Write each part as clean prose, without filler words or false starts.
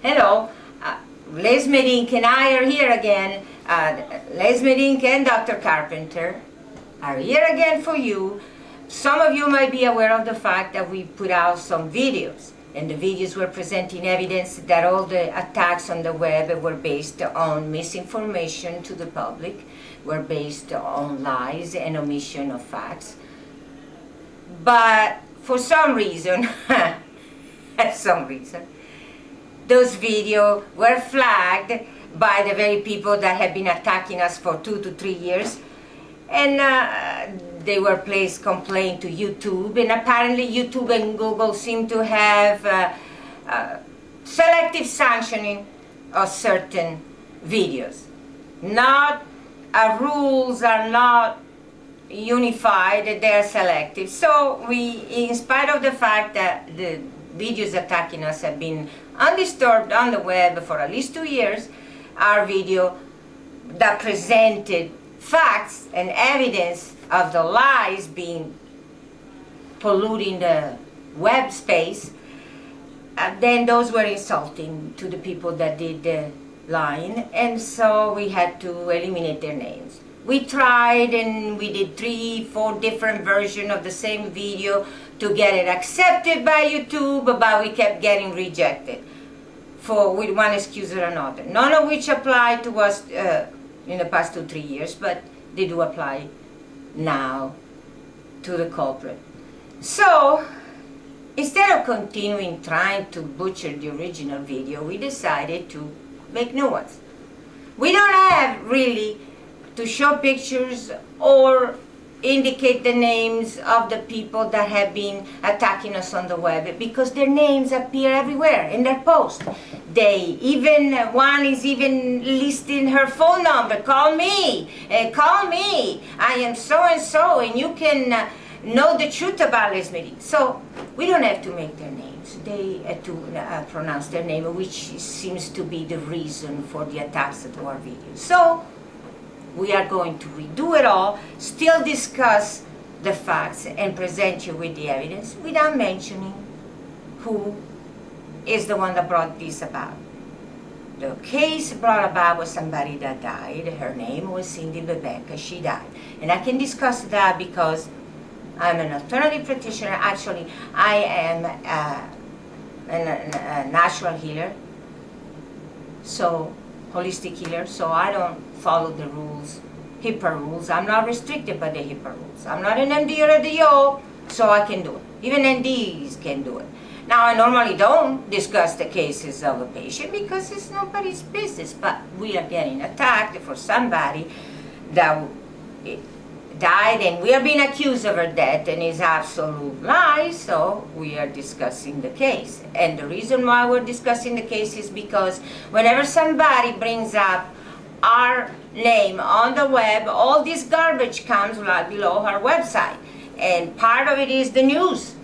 Hello, Lase and I are here again. Lase and Dr. Carpenter are here again for you. Some of you might be aware of the fact that we put out some videos, and the videos were presenting evidence that all the attacks on the web were based on misinformation to the public, were based on lies and omission of facts. But for some reason, those videos were flagged by the very people that have been attacking us for 2 to 3 years, and they were placed complaint to YouTube, and apparently YouTube and Google seem to have selective sanctioning of certain videos. Rules are not unified, they're selective. So we, in spite of the fact that the videos attacking us have been undisturbed on the web for at least 2 years, our video that presented facts and evidence of the lies being polluting the web space, then those were insulting to the people that did the lying, and so we had to eliminate their names. We tried, and we did 3, 4 different versions of the same video to get it accepted by YouTube, but we kept getting rejected with one excuse or another. None of which applied to us in the past 2, 3 years, but they do apply now to the culprit. So instead of continuing trying to butcher the original video, we decided to make new ones. We don't have really to show pictures or indicate the names of the people that have been attacking us on the web, because their names appear everywhere in their posts. One is even listing her phone number. Call me, I am so and so, and you can know the truth about this meeting. So we don't have to make their names. They have to pronounce their name, which seems to be the reason for the attacks to our videos. So we are going to redo it all, still discuss the facts, and present you with the evidence without mentioning who is the one that brought this about. The case brought about was somebody that died. Her name was Cyndi Babecka. She died. And I can discuss that because I'm an alternative practitioner. Actually, I am a natural healer, so holistic healer, so I don't follow the rules, HIPAA rules. I'm not restricted by the HIPAA rules. I'm not an MD or a DO, so I can do it. Even NDs can do it. Now, I normally don't discuss the cases of a patient because it's nobody's business, but we are getting attacked for somebody that died, and we are being accused of her death, and it's absolute lie, so we are discussing the case. And the reason why we're discussing the case is because whenever somebody brings up our name on the web, all this garbage comes right below her website, and part of it is the news.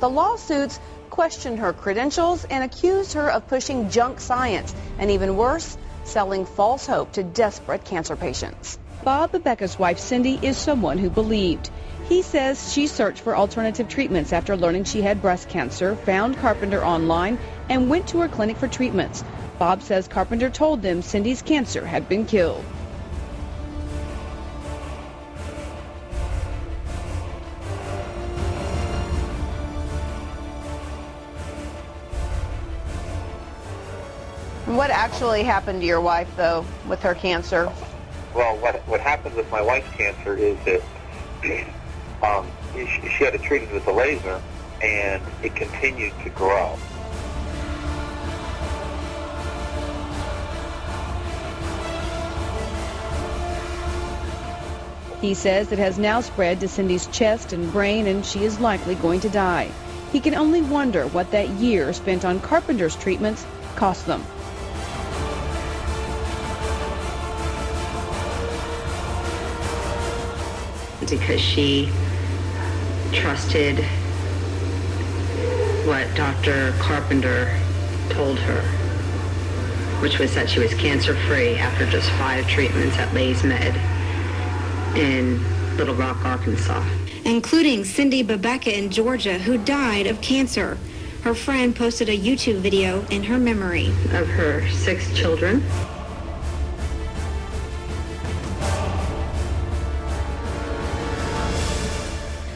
The lawsuits questioned her credentials and accused her of pushing junk science, and even worse, selling false hope to desperate cancer patients. Bob Babecka's wife, Cyndi, is someone who believed. He says she searched for alternative treatments after learning she had breast cancer, found Carpenter online, and went to her clinic for treatments. Bob says Carpenter told them Cyndi's cancer had been killed. What actually happened to your wife, though, with her cancer? Well, what happened with my wife's cancer is that she had it treated with a laser, and it continued to grow. He says it has now spread to Cyndi's chest and brain, and she is likely going to die. He can only wonder what that year spent on Carpenter's treatments cost them. Because she trusted what Dr. Carpenter told her, which was that she was cancer-free after just 5 treatments at Lase in Little Rock, Arkansas. including Cyndi Babecka in Georgia, who died of cancer. Her friend posted a YouTube video in her memory of her 6 children.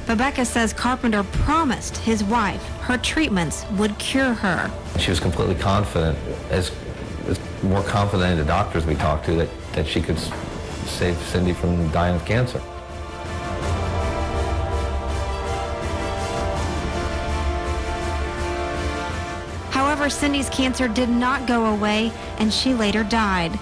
Babecka says Carpenter promised his wife her treatments would cure her. She was completely confident, as more confident than the doctors we talked to, that she could save Cyndi from dying of cancer. However, Cyndi's cancer did not go away, and she later died.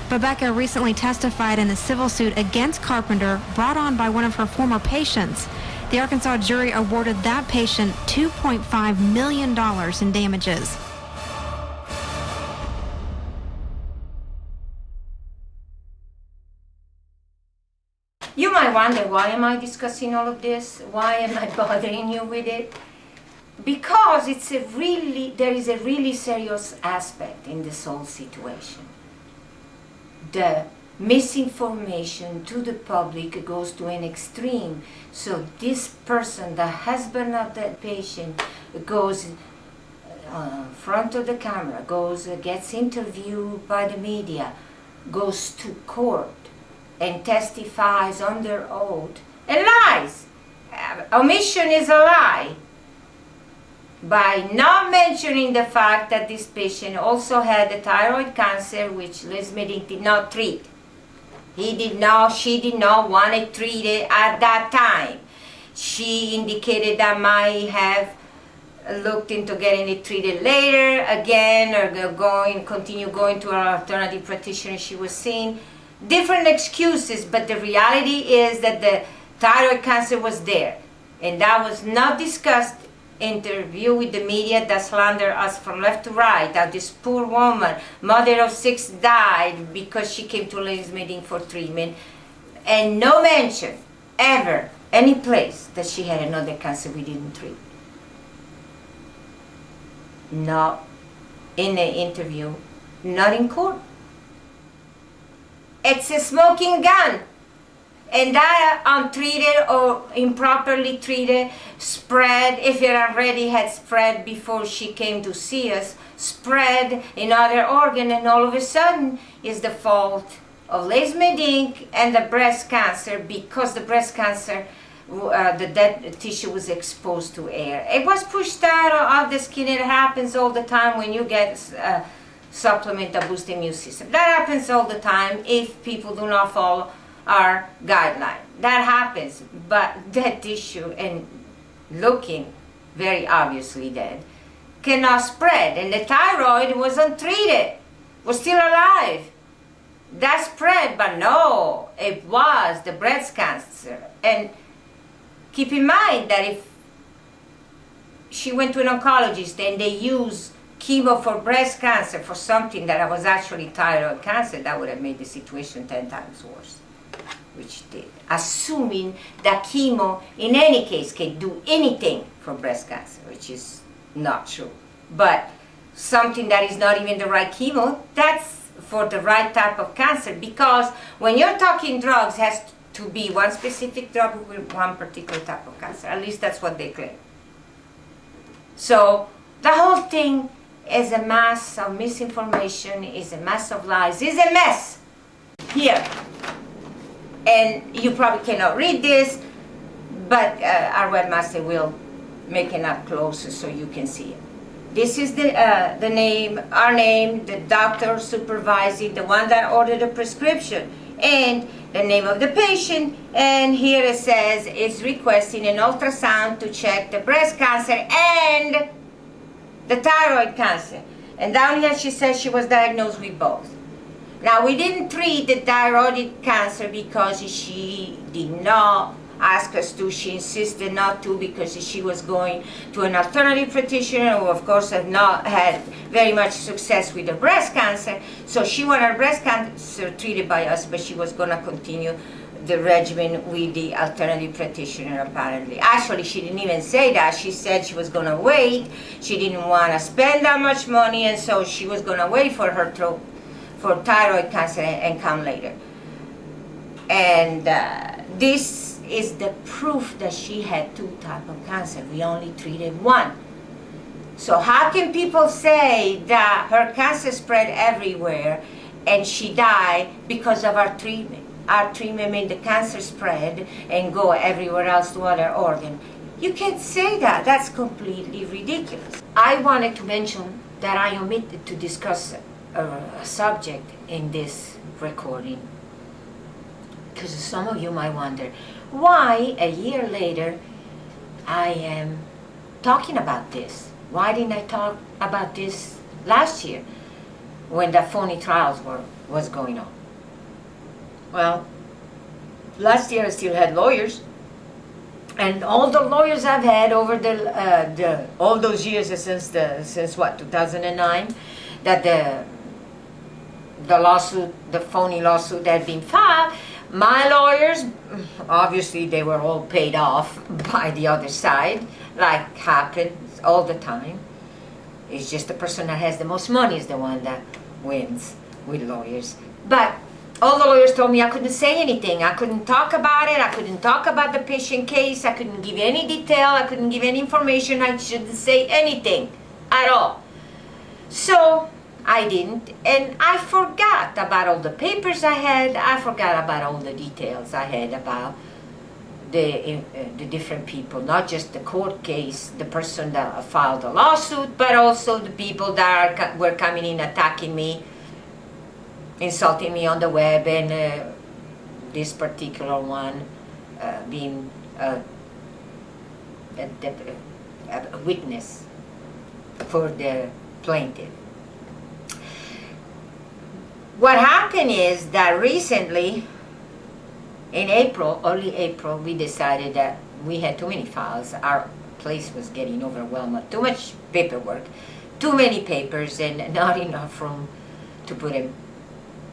Babecka recently testified in the civil suit against Carpenter brought on by one of her former patients. The Arkansas jury awarded that patient $2.5 million in damages. You might wonder, why am I discussing all of this? Why am I bothering you with it? Because there is a really serious aspect in this whole situation. The misinformation to the public goes to an extreme. So this person, the husband of that patient, goes front of the camera, gets interviewed by the media, goes to court and testifies under oath and lies. Omission is a lie. By not mentioning the fact that this patient also had a thyroid cancer, which Lase did not treat. She did not want it treated at that time. She indicated that might have looked into getting it treated later, again, or continue going to an alternative practitioner she was seeing. Different excuses, but the reality is that the thyroid cancer was there. And that was not discussed. Interview with the media that slander us from left to right, that this poor woman, mother of 6, died because she came to Lase meeting for treatment, and no mention ever any place that she had another cancer we didn't treat. Not in the interview, not in court. It's a smoking gun. And that untreated or improperly treated spread, if it already had spread before she came to see us, spread in other organs, and all of a sudden is the fault of Lase and the breast cancer, because the breast cancer, the dead tissue was exposed to air. It was pushed out of the skin. It happens all the time when you get supplement that boosts the immune system. That happens all the time if people do not follow our guideline. That happens, but dead tissue and looking very obviously dead cannot spread. And the thyroid was untreated, was still alive. That spread, but no, it was the breast cancer. And keep in mind that if she went to an oncologist and they used chemo for breast cancer for something that was actually thyroid cancer, that would have made the situation 10 times worse. Which did, assuming that chemo in any case can do anything for breast cancer, which is not true. But something that is not even the right chemo, that's for the right type of cancer, because when you're talking drugs, it has to be one specific drug with one particular type of cancer. At least that's what they claim. So the whole thing is a mass of misinformation, is a mass of lies, is a mess. Here. And you probably cannot read this, but our webmaster will make it up closer so you can see it. This is the name, our name, the doctor supervising, the one that ordered the prescription, and the name of the patient. And here it says it's requesting an ultrasound to check the breast cancer and the thyroid cancer. And down here she says she was diagnosed with both. Now, we didn't treat the thyroid cancer because she did not ask us to. She insisted not to because she was going to an alternative practitioner who, of course, have not had very much success with the breast cancer. So she wanted breast cancer treated by us, but she was going to continue the regimen with the alternative practitioner, apparently. Actually, she didn't even say that. She said she was going to wait. She didn't want to spend that much money, and so she was going to wait for her for thyroid cancer and come later. And this is the proof that she had 2 types of cancer. We only treated 1. So how can people say that her cancer spread everywhere and she died because of our treatment? Our treatment made the cancer spread and go everywhere else to other organs. You can't say that. That's completely ridiculous. I wanted to mention that I omitted to discuss a subject in this recording, because some of you might wonder why a year later I am talking about this. Why didn't I talk about this last year when the phony trials was going on? Well, last year I still had lawyers, and all the lawyers I've had over all those years since what, 2009, that the lawsuit, the phony lawsuit had been filed. My lawyers, obviously they were all paid off by the other side, like happens all the time. It's just the person that has the most money is the one that wins with lawyers. But all the lawyers told me I couldn't say anything. I couldn't talk about it. I couldn't talk about the patient case. I couldn't give any detail. I couldn't give any information. I shouldn't say anything at all. So I didn't, and I forgot about all the papers I had. I forgot about all the details I had about the different people, not just the court case, the person that filed the lawsuit, but also the people that were coming in attacking me, insulting me on the web, and this particular one being a witness for the plaintiff. What happened is that recently, in April, early April, we decided that we had too many files. Our place was getting overwhelmed. Too much paperwork, too many papers, and not enough room to put them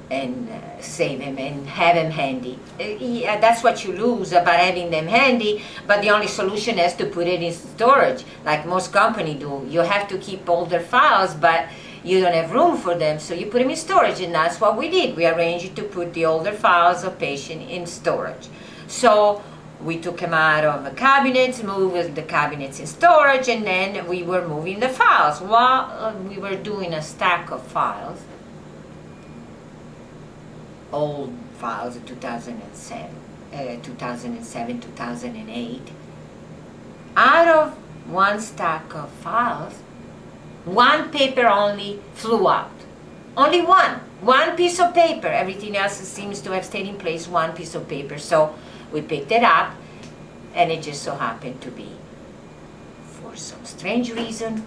and save them and have them handy. Yeah, that's what you lose about having them handy, but the only solution is to put it in storage, like most companies do. You have to keep all their files, but you don't have room for them, so you put them in storage, and that's what we did. We arranged to put the older files of patients in storage. So we took them out of the cabinets, moved the cabinets in storage, and then we were moving the files. While we were doing a stack of files, old files of 2007, 2008, out of one stack of files, one paper only flew out. Only one piece of paper. Everything else seems to have stayed in place, one piece of paper. So we picked it up, and it just so happened to be, for some strange reason,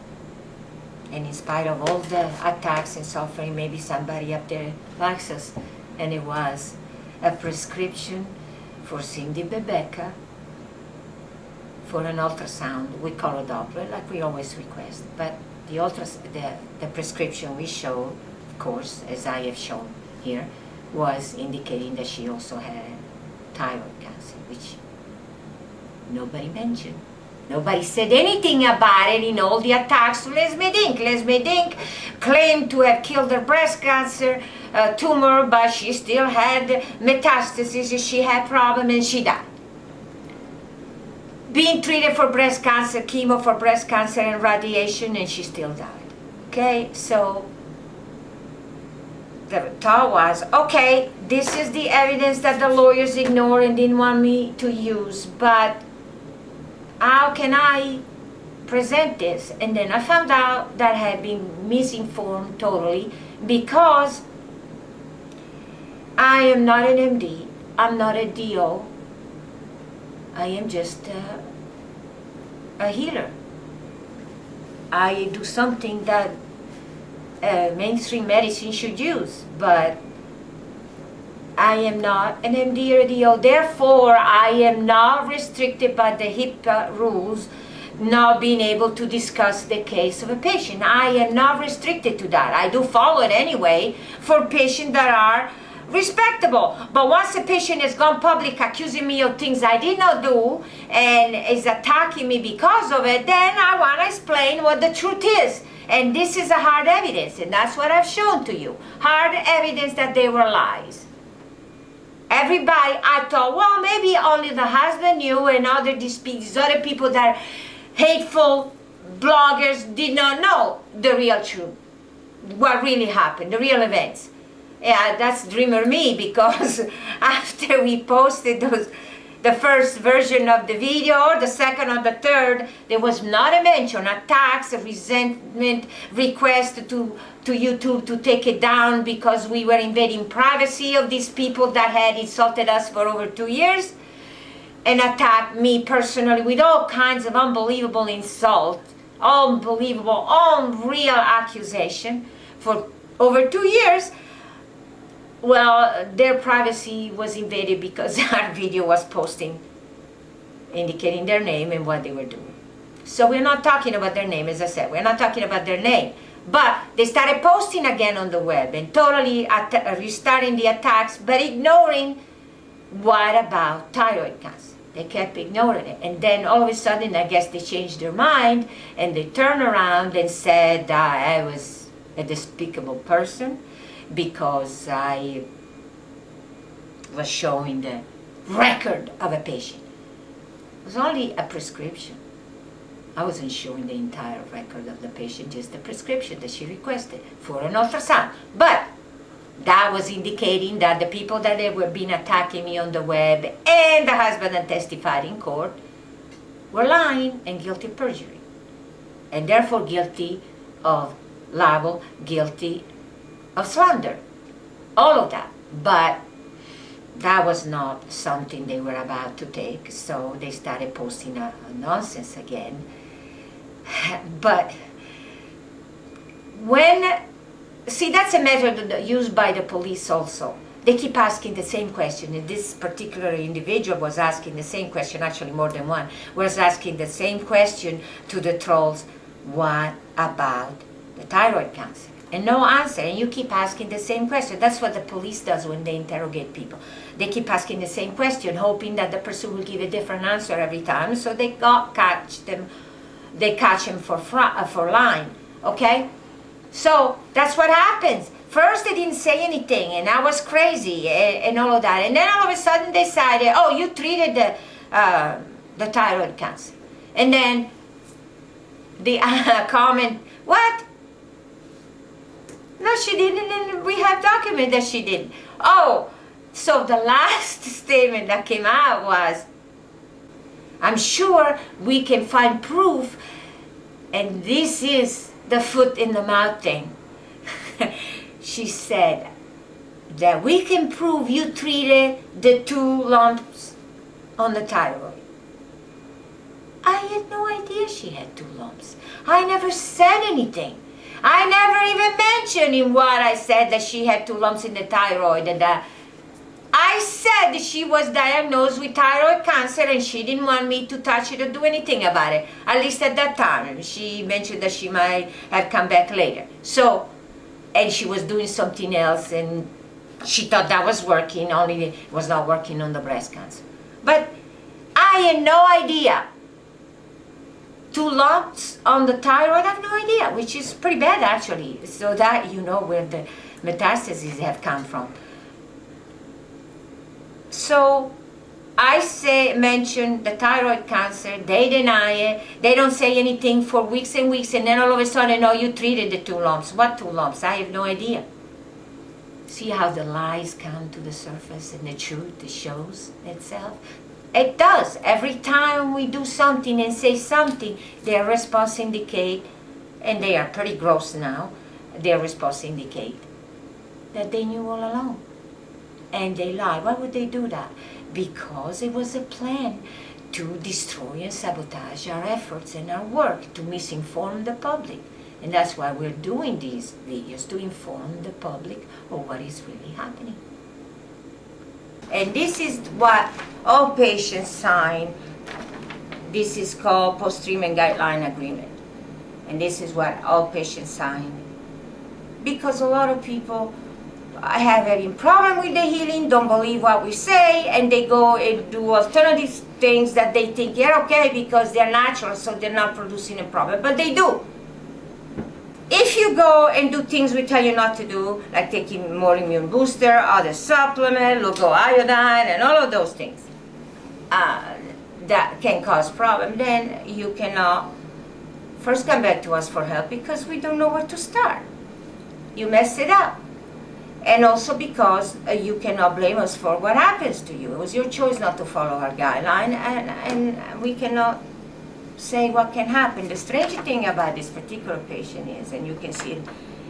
and in spite of all the attacks and suffering, maybe somebody up there likes us, and it was a prescription for Cyndi Babecka for an ultrasound with color Doppler, like we always request. But the prescription we showed, of course, as I have shown here, was indicating that she also had thyroid cancer, which nobody mentioned. Nobody said anything about it in all the attacks to Les Medink. Les Medink claimed to have killed her breast cancer tumor, but she still had metastasis, she had problem, and she died. Being treated for breast cancer, chemo for breast cancer and radiation, and she still died. Okay, so the thought was, okay, this is the evidence that the lawyers ignored and didn't want me to use, but how can I present this? And then I found out that I had been misinformed totally, because I am not an MD, I'm not a DO, I am just a healer. I do something that mainstream medicine should use, but I am not an MD or a DO. Therefore, I am not restricted by the HIPAA rules, not being able to discuss the case of a patient. I am not restricted to that. I do follow it anyway for patients that are respectable. But once a patient has gone public accusing me of things I did not do and is attacking me because of it, then I want to explain what the truth is. And this is a hard evidence, and that's what I've shown to you. Hard evidence that they were lies. Everybody, I thought, well, maybe only the husband knew and these other people that are hateful bloggers did not know the real truth, what really happened, the real events. Yeah, that's dreamer me, because after we posted the first version of the video, the second or the third, there was not a mention, attacks, a resentment, request to YouTube to take it down because we were invading privacy of these people that had insulted us for over 2 years and attacked me personally with all kinds of unbelievable insult, unbelievable, unreal accusation for over 2 years. Well, their privacy was invaded because our video was posting, indicating their name and what they were doing. So we're not talking about their name, as I said. We're not talking about their name. But they started posting again on the web and totally restarting the attacks, but ignoring what about thyroid cancer. They kept ignoring it. And then all of a sudden, I guess they changed their mind and they turned around and said I was a despicable person because I was showing the record of a patient. It was only a prescription. I wasn't showing the entire record of the patient, just the prescription that she requested for an ultrasound. But that was indicating that the people that they were being attacking me on the web and the husband that testified in court were lying and guilty of perjury. And therefore guilty of libel, guilty of slander. All of that. But that was not something they were about to take, so they started posting a nonsense again. But see, that's a method used by the police also. They keep asking the same question, and this particular individual was asking the same question, actually more than one, was asking the same question to the trolls, what about the thyroid cancer? And no answer, and you keep asking the same question. That's what the police does when they interrogate people. They keep asking the same question, hoping that the person will give a different answer every time, so they catch them for lying, okay? So that's what happens. First they didn't say anything, and I was crazy and all of that. And then all of a sudden they decided, oh, you treated the thyroid cancer. And then the comment, what? No, she didn't, and we have document that she didn't. Oh, so the last statement that came out was, I'm sure we can find proof, and this is the foot in the mouth thing. She said that we can prove you treated the 2 lumps on the thyroid. I had no idea she had 2 lumps. I never said anything. I never even mentioned in what I said that she had 2 lumps in the thyroid, and that I said that she was diagnosed with thyroid cancer and she didn't want me to touch it or do anything about it, at least at that time. She mentioned that she might have come back later. So, and she was doing something else and she thought that was working, only it was not working on the breast cancer. But I had no idea. 2 lumps on the thyroid, I have no idea, which is pretty bad actually, so that you know where the metastases have come from. So I mention the thyroid cancer, they deny it, they don't say anything for weeks and weeks, and then all of a sudden, oh, you treated the 2 lumps. What 2 lumps? I have no idea. See how the lies come to the surface and the truth shows itself? It does. Every time we do something and say something, their response indicate, and they are pretty gross now, their response indicate that they knew all along. And they lie. Why would they do that? Because it was a plan to destroy and sabotage our efforts and our work, to misinform the public. And that's why we're doing these videos, to inform the public of what is really happening. And this is what all patients sign. This is called post-treatment guideline agreement. And this is what all patients sign. Because a lot of people having problem with the healing, don't believe what we say, and they go and do alternative things that they think they're okay because they're natural, so they're not producing a problem, but they do. If you go and do things we tell you not to do, like taking more immune booster, other supplement, local iodine, and all of those things, that can cause problem, then you cannot first come back to us for help because we don't know where to start. You messed it up. And also because you cannot blame us for what happens to you. It was your choice not to follow our guideline, and we cannot say what can happen. The strange thing about this particular patient is, and you can see it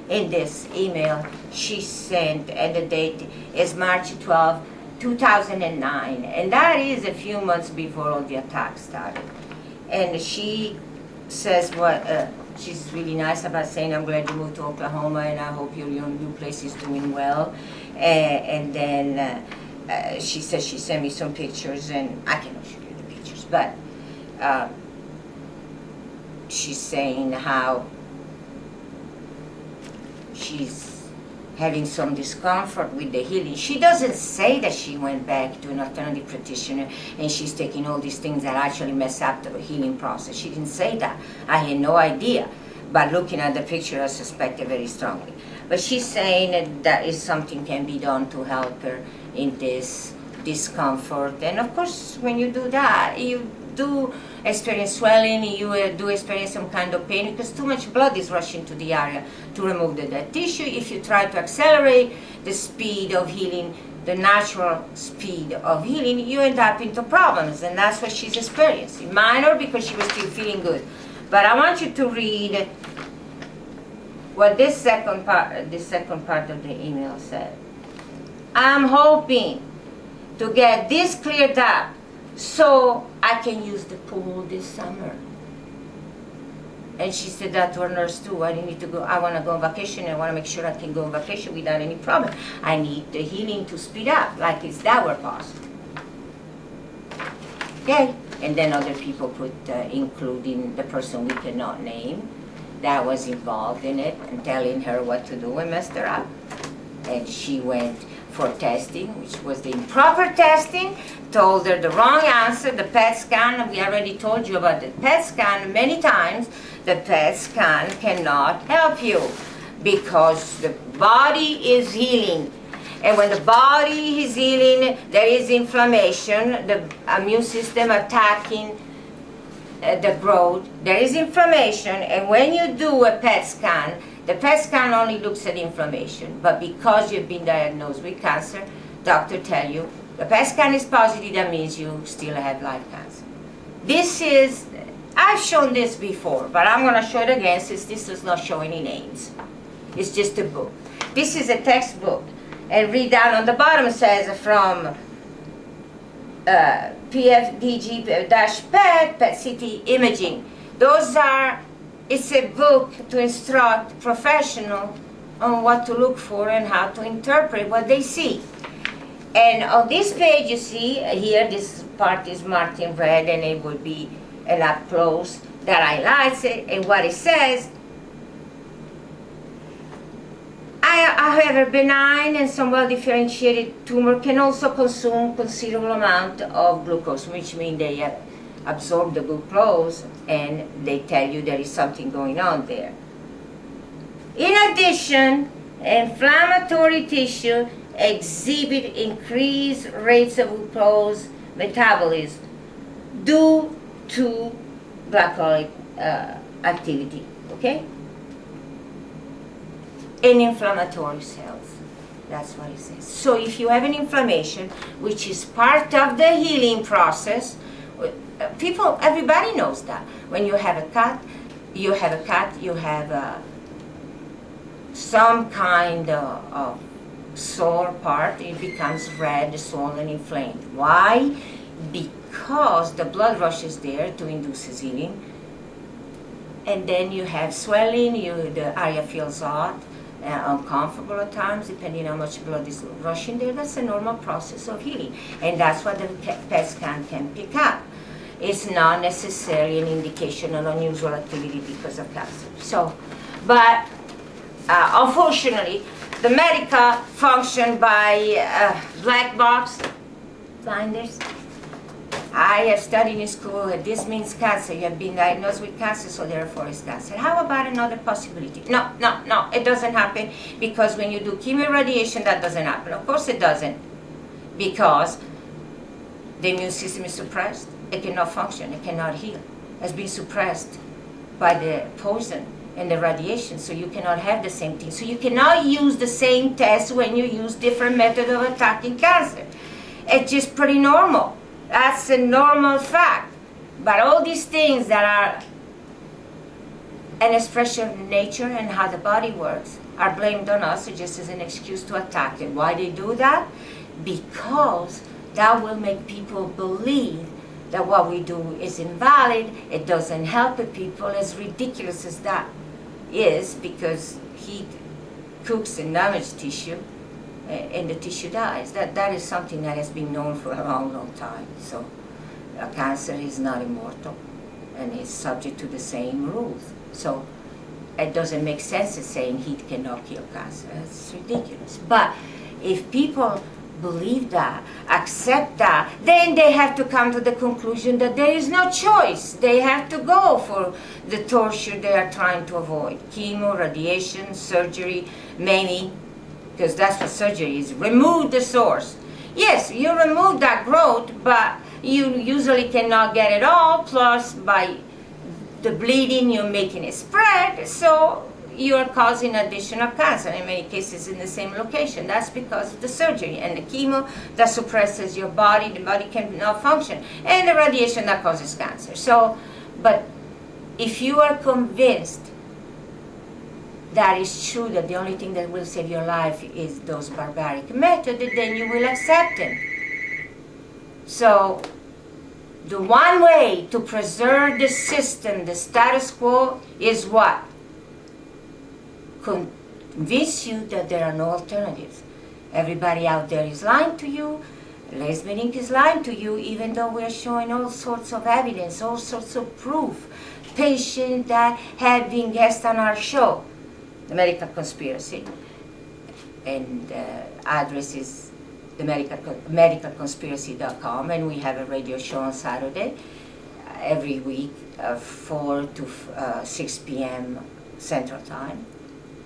in this email she sent, and the date is March 12, 2009, and that is a few months before all the attacks started. And she says what she's really nice about saying, I'm glad you moved to Oklahoma and I hope your new place is doing well. And then she says she sent me some pictures, and I cannot show you the pictures, but she's saying how she's having some discomfort with the healing. She doesn't say that she went back to an alternative practitioner and she's taking all these things that actually mess up the healing process. She didn't say that. I had no idea. But looking at the picture, I suspect it very strongly. But she's saying that that is something can be done to help her in this discomfort. And of course, when you do that, you do experience swelling, you do experience some kind of pain because too much blood is rushing to the area to remove the dead tissue. If you try to accelerate the speed of healing, the natural speed of healing, you end up into problems, and that's what she's experiencing. Minor because she was still feeling good. But I want you to read what this second part of the email said. I'm hoping to get this cleared up so I can use the pool this summer. And she said that to her nurse too. I need to go. I want to go on vacation. I want to make sure I can go on vacation without any problem. I need the healing to speed up, like if that were possible. Okay. And then other people put, including the person we cannot name, that was involved in it, and telling her what to do and messed her up. And she went for testing, which was the improper testing, told her the wrong answer, the PET scan. We already told you about the PET scan many times. The PET scan cannot help you because the body is healing. And when the body is healing, there is inflammation, the immune system attacking the growth. There is inflammation, and when you do a PET scan, the PET scan only looks at inflammation. But because you've been diagnosed with cancer, doctor tell you, the PET scan is positive, that means you still have live cancer. This is, I've shown this before, but I'm going to show it again since this does not show any names. It's just a book. This is a textbook. And read down on the bottom says from PFDG-PET, PET-CT imaging. Those are, it's a book to instruct professionals on what to look for and how to interpret what they see. And on this page you see here, this part is marked in red, and it would be an up close that highlights it, and what it says, however, benign and some well-differentiated tumor can also consume considerable amount of glucose, which means they absorb the glucose and they tell you there is something going on there. In addition, inflammatory tissue exhibit increased rates of glucose metabolism due to glycolytic activity, okay? In inflammatory cells. That's what it says. So if you have an inflammation, which is part of the healing process, everybody knows that. When you have a cut, you have some kind of sore part, it becomes red, swollen, inflamed. Why? Because the blood rushes there to induce healing. And then you have swelling, the area feels hot, uncomfortable at times, depending on how much blood is rushing there. That's a normal process of healing. And that's what the PET scan can pick up. It's not necessarily an indication of unusual activity because of cancer. So, but unfortunately, the medical function by black box blinders. I have studied in school that this means cancer. You have been diagnosed with cancer, so therefore it's cancer. How about another possibility? No, it doesn't happen, because when you do chemo radiation, that doesn't happen. Of course it doesn't, because the immune system is suppressed. It cannot function, it cannot heal. It's been suppressed by the poison and the radiation, so you cannot have the same thing. So you cannot use the same test when you use different methods of attacking cancer. It's just pretty normal. That's a normal fact. But all these things that are an expression of nature and how the body works are blamed on us just as an excuse to attack it. Why they do that? Because that will make people believe that what we do is invalid, it doesn't help the people, as ridiculous as that is, because heat cooks and damages tissue, and the tissue dies. That is something that has been known for a long, long time. So cancer is not immortal, and is subject to the same rules. So it doesn't make sense in saying heat cannot kill cancer. It's ridiculous. But if people believe that, accept that, then they have to come to the conclusion that there is no choice. They have to go for the torture they are trying to avoid. Chemo, radiation, surgery, maybe, because that's what surgery is. Remove the source. Yes, you remove that growth, but you usually cannot get it all, plus by the bleeding you're making it spread, so you're causing additional cancer, in many cases in the same location. That's because of the surgery and the chemo that suppresses your body, the body cannot function, and the radiation that causes cancer. So, but if you are convinced that is true, that the only thing that will save your life is those barbaric methods, then you will accept them. So the one way to preserve the system, the status quo, is what? Convince you that there are no alternatives. Everybody out there is lying to you. Lase is lying to you, even though we're showing all sorts of evidence, all sorts of proof. Patients that have been guests on our show, The Medical Conspiracy, and address is medicalconspiracy.com, and we have a radio show on Saturday every week, 4 to 6 p.m. Central Time.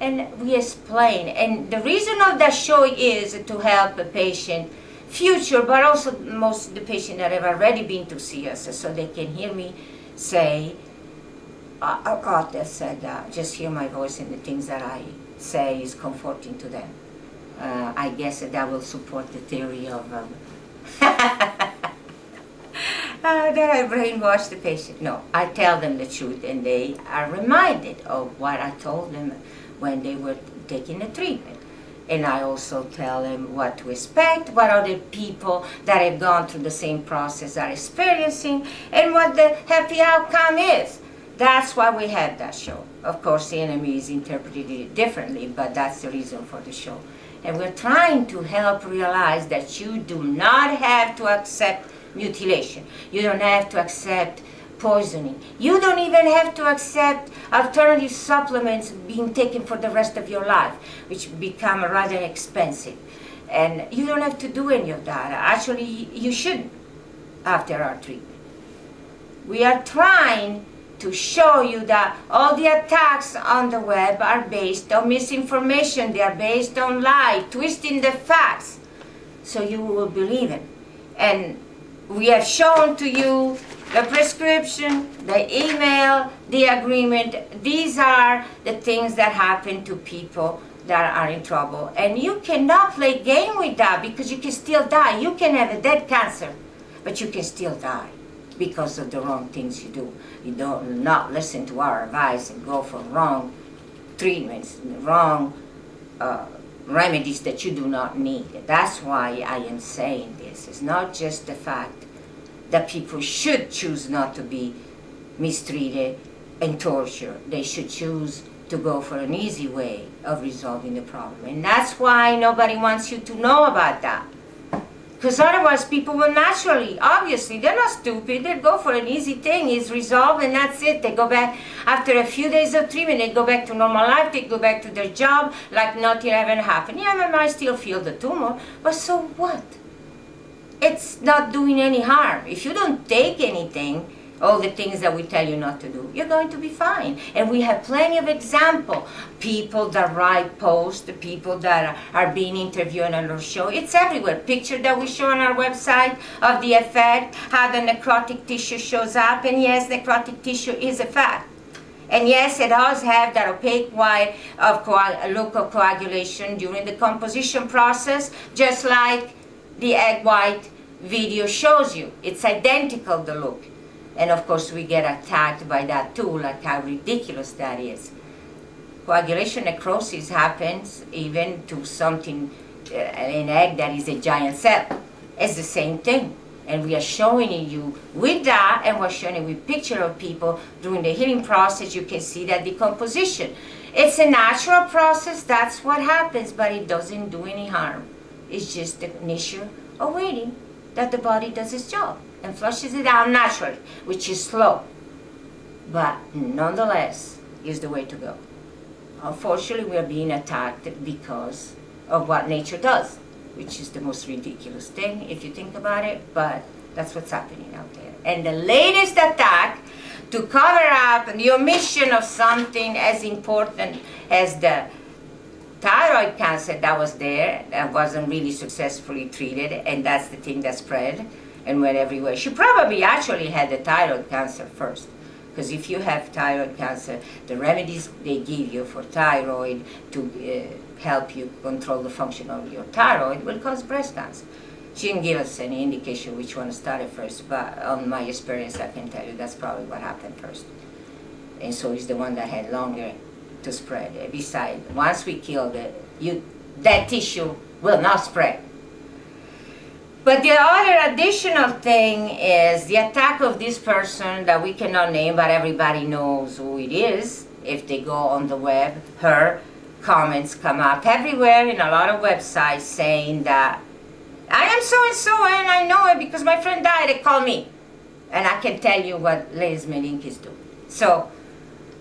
And we explain, and the reason of that show is to help the patient future, but also most of the patients that have already been to see us, so they can hear me say, God that said that, just hear my voice, and the things that I say is comforting to them. I guess that will support the theory of that I brainwash the patient. No, I tell them the truth, and they are reminded of what I told them when they were taking the treatment. And I also tell them what to expect, what other people that have gone through the same process are experiencing, and what the happy outcome is. That's why we have that show. Of course, the enemy is interpreted it differently, but that's the reason for the show. And we're trying to help realize that you do not have to accept mutilation. You don't have to accept poisoning. You don't even have to accept alternative supplements being taken for the rest of your life, which become rather expensive. And you don't have to do any of that. Actually, you shouldn't after our treatment. We are trying to show you that all the attacks on the web are based on misinformation. They are based on lies, twisting the facts, so you will believe it. And we have shown to you the prescription, the email, the agreement. These are the things that happen to people that are in trouble. And you cannot play game with that, because you can still die. You can have a dead cancer, but you can still die because of the wrong things you do. You don't not listen to our advice and go for wrong treatments, wrong remedies that you do not need. That's why I am saying this. It's not just the fact that people should choose not to be mistreated and tortured. They should choose to go for an easy way of resolving the problem. And that's why nobody wants you to know about that. Because otherwise people will naturally, obviously, they're not stupid, they'll go for an easy thing, it's resolved and that's it. They go back, after a few days of treatment, they go back to normal life, they go back to their job like nothing ever happened. Yeah, I might still feel the tumor, but so what? It's not doing any harm. If you don't take anything, all the things that we tell you not to do, you're going to be fine. And we have plenty of examples. People that write posts, the people that are being interviewed on our show. It's everywhere. Picture that we show on our website of the effect, how the necrotic tissue shows up. And yes, necrotic tissue is a fact. And yes, it does have that opaque white of local coagulation during the composition process, just like the egg white video shows you. It's identical, the look. And of course we get attacked by that too, like how ridiculous that is. Coagulation necrosis happens even to something, an egg that is a giant cell. It's the same thing. And we are showing you with that, and we're showing you with picture of people during the healing process. You can see that decomposition. It's a natural process, that's what happens, but it doesn't do any harm. It's just an issue of waiting that the body does its job and flushes it out naturally, which is slow, but nonetheless is the way to go. Unfortunately, we are being attacked because of what nature does, which is the most ridiculous thing if you think about it, but that's what's happening out there. And the latest attack to cover up the omission of something as important as the thyroid cancer that was there, that wasn't really successfully treated, and that's the thing that spread and went everywhere. She probably actually had the thyroid cancer first, because if you have thyroid cancer, the remedies they give you for thyroid to help you control the function of your thyroid will cause breast cancer. She didn't give us any indication which one started first, but on my experience I can tell you that's probably what happened first. And so it's the one that had longer to spread. Besides, once we kill that tissue will not spread. But the other additional thing is the attack of this person that we cannot name, but everybody knows who it is. If they go on the web, her comments come up everywhere in a lot of websites saying that I am so-and-so and I know it because my friend died, they call me. And I can tell you what Lase is doing. So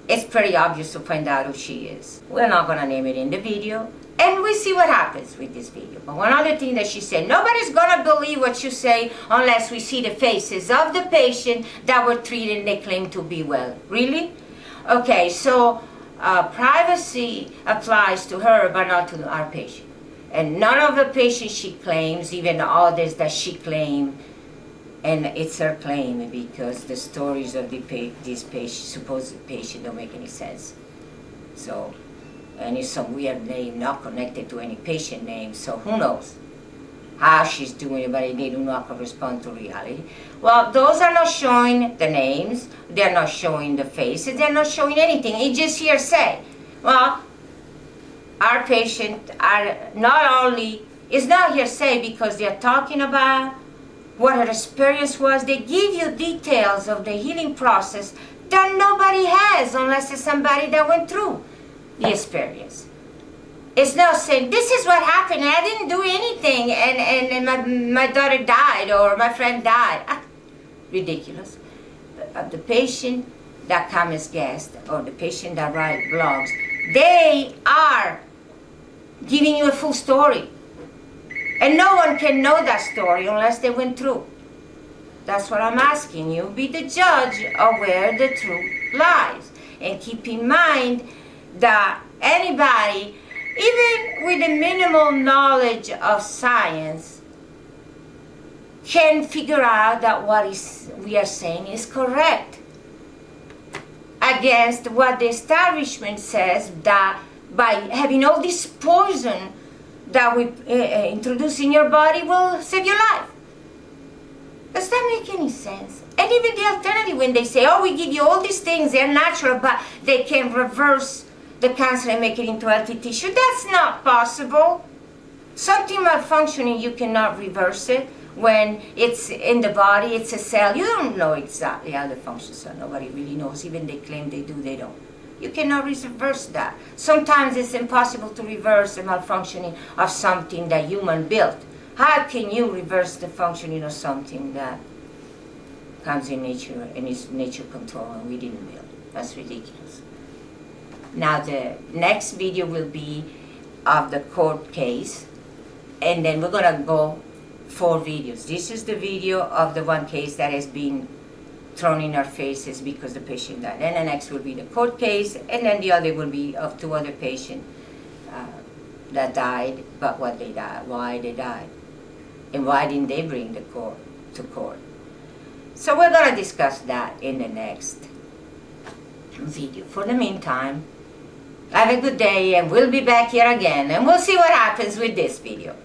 it's pretty obvious to find out who she is. We're not going to name it in the video. And we see what happens with this video. But one other thing that she said, nobody's going to believe what you say unless we see the faces of the patient that were treated and they claim to be well. Really? Okay, so privacy applies to her but not to our patient. And none of the patients she claims, even the others that she claimed, and it's her claim because the stories of this patient, supposed patient don't make any sense. So, and it's some weird name not connected to any patient name, so who knows how she's doing it, but they do not correspond to reality. Well, those are not showing the names, they're not showing the faces, they're not showing anything, it's just hearsay. Well, our patients are not only, it's not hearsay because they're talking about what her experience was, they give you details of the healing process that nobody has unless it's somebody that went through the experience. It's not saying, this is what happened, I didn't do anything, and my daughter died, or my friend died. Ridiculous. The patient that comes as guest, or the patient that write blogs, they are giving you a full story. And no one can know that story unless they went through. That's what I'm asking you. Be the judge of where the truth lies. And keep in mind that anybody, even with a minimal knowledge of science, can figure out that what we are saying is correct. Against what the establishment says, that by having all this poison that we introduce in your body will save your life. Does that make any sense? And even the alternative, when they say, oh, we give you all these things, they're natural, but they can reverse the cancer and make it into healthy tissue. That's not possible. Something malfunctioning, you cannot reverse it. When it's in the body, it's a cell. You don't know exactly how the functions are. Nobody really knows. Even they claim they do, they don't. You cannot reverse that. Sometimes it's impossible to reverse the malfunctioning of something that human built. How can you reverse the functioning of something that comes in nature and is nature control and we didn't build? That's ridiculous. Now the next video will be of the court case, and then we're gonna go 4 videos. This is the video of the one case that has been thrown in our faces because the patient died. And the next will be the court case, and then the other will be of 2 other patients that died, but what they died, why they died, and why didn't they bring the court to court. So we're gonna discuss that in the next video. For the meantime, have a good day, and we'll be back here again, and we'll see what happens with this video.